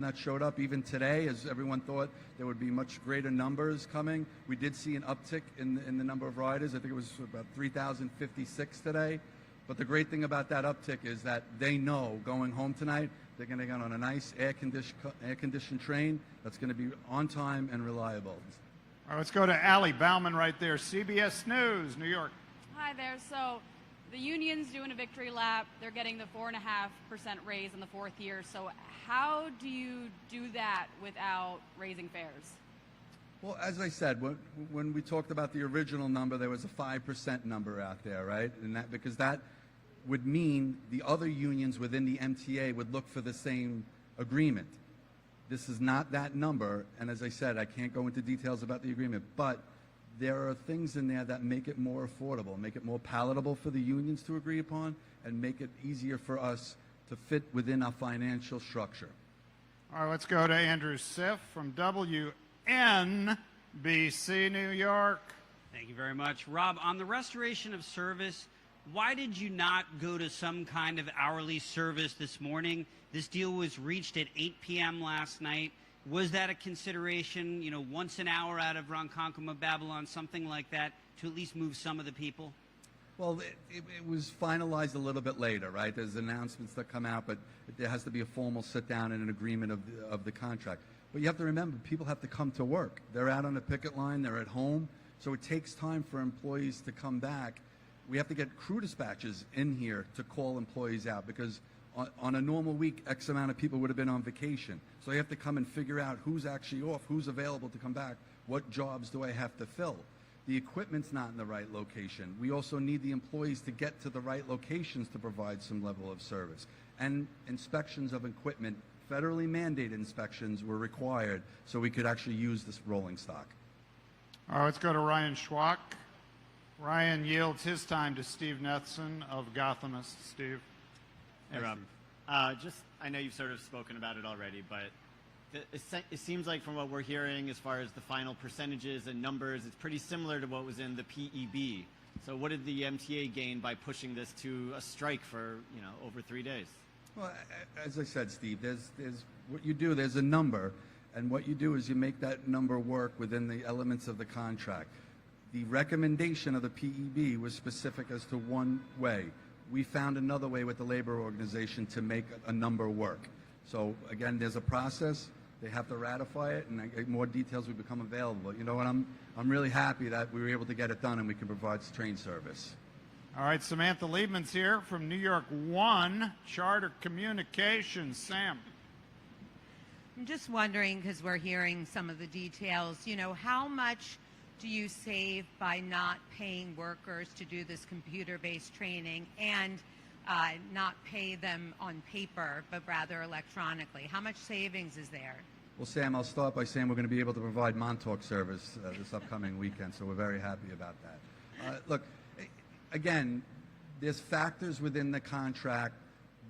that showed up even today, as everyone thought there would be much greater numbers coming. We did see an uptick in the number of riders. I think it was about 3,056 today. But the great thing about that uptick is that they know going home tonight, they're going to get on a nice air-conditioned train that's going to be on time and reliable. All right, let's go to Allie Bauman right there, CBS News, New York. Hi there. So the union's doing a victory lap. They're getting the 4.5% raise in the fourth year. So how do you do that without raising fares? Well, as I said, when we talked about the original number, there was a 5% number out there, right? And that because that would mean the other unions within the MTA would look for the same agreement. This is not that number, and as I said, I can't go into details about the agreement, but there are things in there that make it more affordable, make it more palatable for the unions to agree upon, and make it easier for us to fit within our financial structure. All right, let's go to Andrew Siff from WNBC, New York. Thank you very much. Rob, on the restoration of service, why did you not go to some kind of hourly service this morning? This deal was reached at 8 p.m. last night. Was that a consideration, you know, once an hour out of Ronkonkoma, Babylon, something like that, to at least move some of the people? Well, it was finalized a little bit later, right? There's announcements that come out, but there has to be a formal sit-down and an agreement of the contract. But you have to remember, people have to come to work. They're out on the picket line, they're at home, so it takes time for employees to come back. We have to get crew dispatches in here to call employees out because on a normal week, X amount of people would have been on vacation. So you have to come and figure out who's actually off, who's available to come back, what jobs do I have to fill. The equipment's not in the right location. We also need the employees to get to the right locations to provide some level of service. And inspections of equipment, federally mandated inspections, were required so we could actually use this rolling stock. All right, let's go to Ryan Schwach. Ryan yields his time to Steve Nethson of Gothamist. Steve. Hey, Rob. I know you've sort of spoken about it already, but it seems like from what we're hearing as far as the final percentages and numbers, it's pretty similar to what was in the PEB. So what did the MTA gain by pushing this to a strike for, you know, over 3 days? Well, as I said, Steve, there's what you do, there's a number, and what you do is you make that number work within the elements of the contract. The recommendation of the PEB was specific as to one way. We found another way with the labor organization to make a number work. So again, there's a process. They have to ratify it, and more details will become available. You know what? I'm really happy that we were able to get it done and we can provide train service. All right, Samantha Liebman's here from New York 1 Charter Communications. Sam. I'm just wondering, because we're hearing some of the details, you know, how much do you save by not paying workers to do this computer-based training and not pay them on paper, but rather electronically? How much savings is there? Well, Sam, I'll start by saying we're going to be able to provide Montauk service this upcoming weekend, so we're very happy about that. Look, again, there's factors within the contract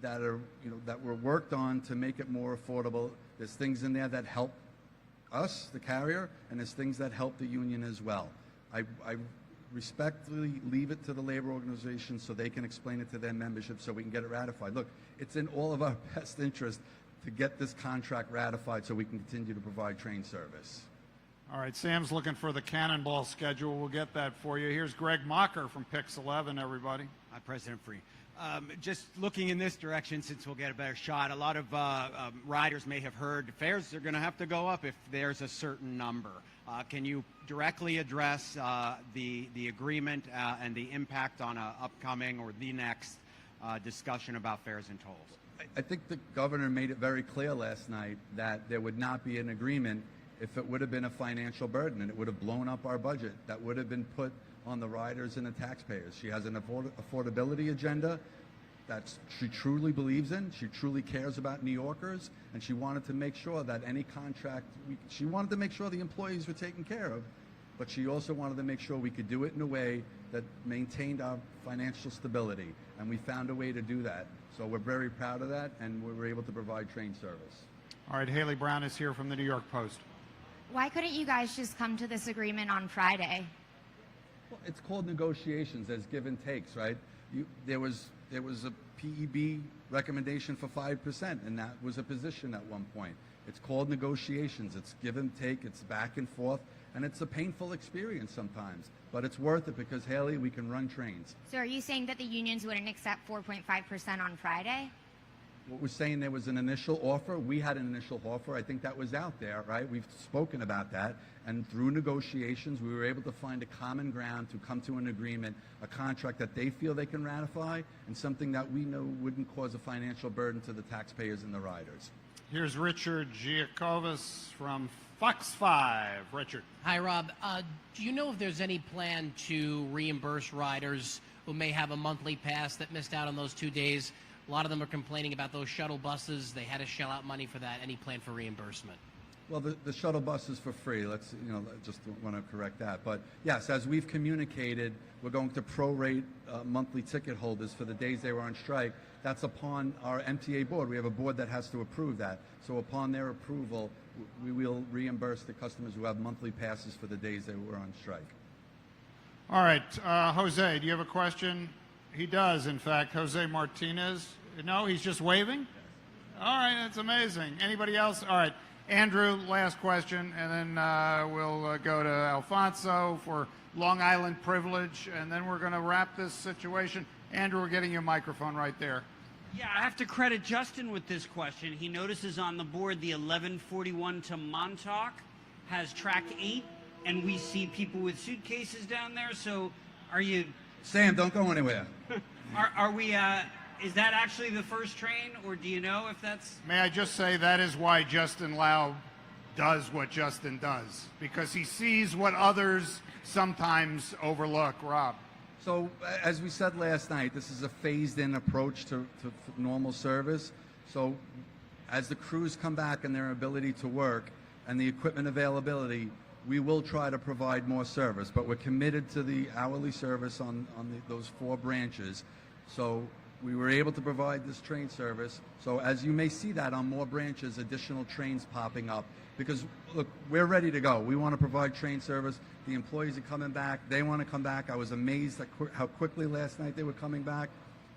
that are, you know, that were worked on to make it more affordable. There's things in there that help us, the carrier, and there's things that help the union as well. I respectfully leave it to the labor organization so they can explain it to their membership so we can get it ratified. Look, it's in all of our best interest to get this contract ratified so we can continue to provide train service. All right, Sam's looking for the cannonball schedule. We'll get that for you. Here's Greg Mocker from Pix 11, everybody. Hi, President Free. Just looking in this direction, since we'll get a better shot, a lot of riders may have heard fares are going to have to go up if there's a certain number. Can you directly address the agreement and the impact on an upcoming or the next discussion about fares and tolls? I think the governor made it very clear last night that there would not be an agreement if it would have been a financial burden and it would have blown up our budget. That would have been put on the riders and the taxpayers. She has an affordability agenda that she truly believes in. She truly cares about New Yorkers, and she wanted to make sure that any contract, she wanted to make sure the employees were taken care of, but she also wanted to make sure we could do it in a way that maintained our financial stability, and we found a way to do that. So we're very proud of that, and we were able to provide train service. All right, Haley Brown is here from the New York Post. Why couldn't you guys just come to this agreement on Friday? Well, it's called negotiations. There's give and takes, right? There was a PEB recommendation for 5%, and that was a position at one point. It's called negotiations. It's give and take. It's back and forth. And it's a painful experience sometimes. But it's worth it because, Haley, we can run trains. So are you saying that the unions wouldn't accept 4.5% on Friday? What we're saying, there was an initial offer. We had an initial offer. I think that was out there, right? We've spoken about that. And through negotiations, we were able to find a common ground to come to an agreement, a contract that they feel they can ratify, and something that we know wouldn't cause a financial burden to the taxpayers and the riders. Here's Richard Giacovis from Fox 5. Richard. Hi, Rob. Do you know if there's any plan to reimburse riders who may have a monthly pass that missed out on those 2 days? A lot of them are complaining about those shuttle buses. They had to shell out money for that. Any plan for reimbursement? Well, the shuttle bus is for free. Let's, just want to correct that. But yes, as we've communicated, we're going to prorate monthly ticket holders for the days they were on strike. That's upon our MTA board. We have a board that has to approve that. So upon their approval, we will reimburse the customers who have monthly passes for the days they were on strike. All right, Jose, do you have a question? He does, in fact. Jose Martinez. No, he's just waving? All right, that's amazing. Anybody else? All right, Andrew, last question, and then we'll go to Alfonso for Long Island privilege, and then we're going to wrap this situation. Andrew, we're getting you a microphone right there. Yeah, I have to credit Justin with this question. He notices on the board the 1141 to Montauk has track 8, and we see people with suitcases down there. So are you... Sam, don't go anywhere. Are we... is that actually the first train, or do you know if that's... May I just say that is why Justin Lau does what Justin does, because he sees what others sometimes overlook. Rob. So, as we said last night, this is a phased-in approach to normal service. So, as the crews come back and their ability to work and the equipment availability, we will try to provide more service. But we're committed to the hourly service on those 4 branches. So, we were able to provide this train service. So, as you may see that on more branches, additional trains popping up. Because, look, we're ready to go. We want to provide train service. The employees are coming back. They want to come back. I was amazed at how quickly last night they were coming back.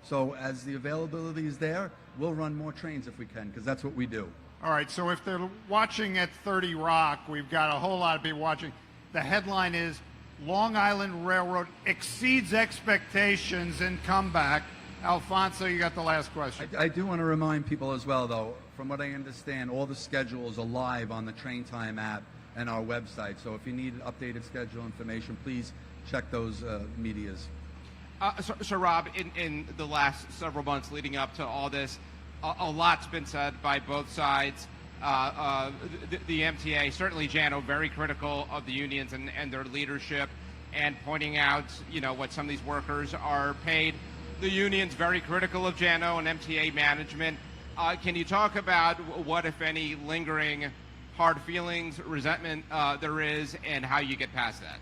So as the availability is there, we'll run more trains if we can, because that's what we do. All right, so if they're watching at 30 Rock, we've got a whole lot of people watching. The headline is, Long Island Railroad exceeds expectations in comeback. Alfonso, you got the last question. I do want to remind people as well, though, from what I understand, all the schedules are live on the Train Time app and our website. So if you need updated schedule information, please check those medias. So Rob, in the last several months leading up to all this, a lot's been said by both sides. The MTA, certainly JANO, very critical of the unions and their leadership, and pointing out, what some of these workers are paid. The union's very critical of JANO and MTA management. Can you talk about what, if any, lingering hard feelings, resentment there is, and how you get past that?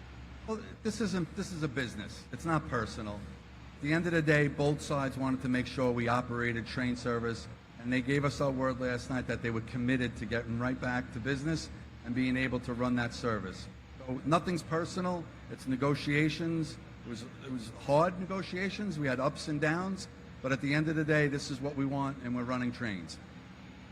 Well, this is a business. It's not personal. At the end of the day, both sides wanted to make sure we operated train service, and they gave us our word last night that they were committed to getting right back to business and being able to run that service. So nothing's personal. It's negotiations. It was hard negotiations. We had ups and downs, but at the end of the day, this is what we want, and we're running trains.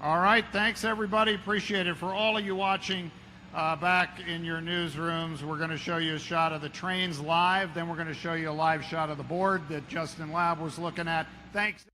All right, thanks everybody. Appreciate it. For all of you watching back in your newsrooms, we're going to show you a shot of the trains live. Then we're going to show you a live shot of the board that Justin Laub was looking at. Thanks.